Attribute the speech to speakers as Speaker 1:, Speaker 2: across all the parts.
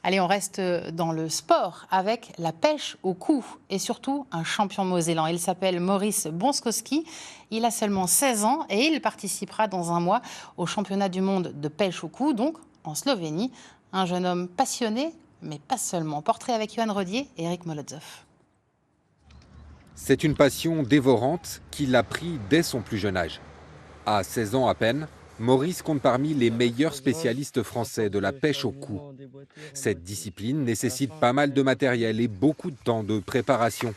Speaker 1: Allez, on reste dans le sport avec la pêche au coup et surtout un champion mosellan. Il s'appelle Maurice Bonskowski. Il a seulement 16 ans et il participera dans un mois au championnat du monde de pêche au coup, donc en Slovénie. Un jeune homme passionné, mais pas seulement. Portrait avec Johan Rodier et Eric Molotov.
Speaker 2: C'est une passion dévorante qu'il a pris dès son plus jeune âge. À 16 ans à peine, Maurice compte parmi les meilleurs spécialistes français de la pêche au coup. Cette discipline nécessite pas mal de matériel et beaucoup de temps de préparation.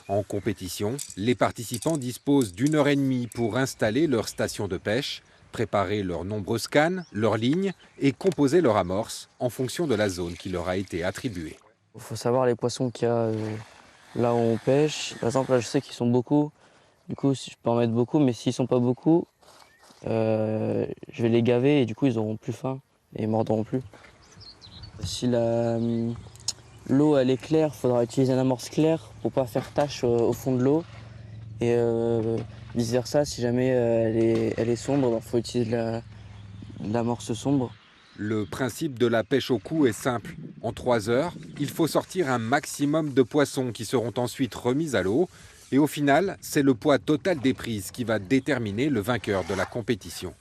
Speaker 2: En compétition, les participants disposent d'1 heure et demie pour installer leur station de pêche, préparer leurs nombreuses cannes, leurs lignes et composer leur amorce en fonction de la zone qui leur a été attribuée.
Speaker 3: Il faut savoir les poissons qu'il y a là où on pêche. Par exemple, là, je sais qu'ils sont beaucoup. Du coup, si je peux en mettre beaucoup, mais s'ils sont pas beaucoup, je vais les gaver et du coup, ils auront plus faim et ils mordront plus. Si l'eau elle est claire, il faudra utiliser une amorce claire pour pas faire tache au fond de l'eau. Et vice versa, si jamais elle est sombre, il faut utiliser de l'amorce sombre.
Speaker 2: Le principe de la pêche au coup est simple. En 3 heures, il faut sortir un maximum de poissons qui seront ensuite remis à l'eau. Et au final, c'est le poids total des prises qui va déterminer le vainqueur de la compétition.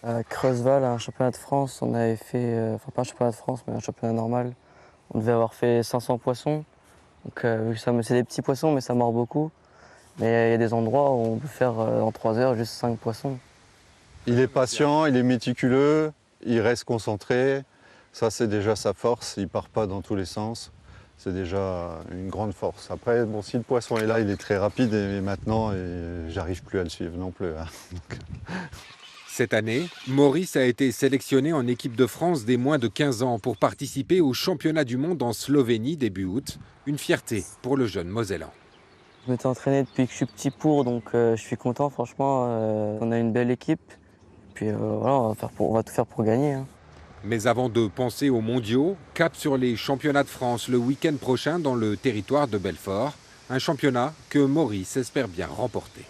Speaker 3: À Creuseval, un championnat de France, on avait fait, enfin pas un championnat de France, mais un championnat normal. On devait avoir fait 500 poissons. Donc c'est des petits poissons, mais ça mord beaucoup. Mais il y a des endroits où on peut faire en 3 heures juste 5 poissons.
Speaker 4: Il est patient, il est méticuleux, il reste concentré. Ça, c'est déjà sa force. Il ne part pas dans tous les sens. C'est déjà une grande force. Après, bon, si le poisson est là, il est très rapide et maintenant, j'arrive plus à le suivre non plus. Hein.
Speaker 2: Cette année, Maurice a été sélectionné en équipe de France des moins de 15 ans pour participer au championnat du monde en Slovénie début août. Une fierté pour le jeune Mosellan.
Speaker 3: Je m'étais entraîné depuis que je suis petit donc je suis content, franchement. On a une belle équipe. Puis voilà, on va tout faire pour gagner. Hein.
Speaker 2: Mais avant de penser aux mondiaux, cap sur les championnats de France le week-end prochain dans le territoire de Belfort. Un championnat que Maurice espère bien remporter.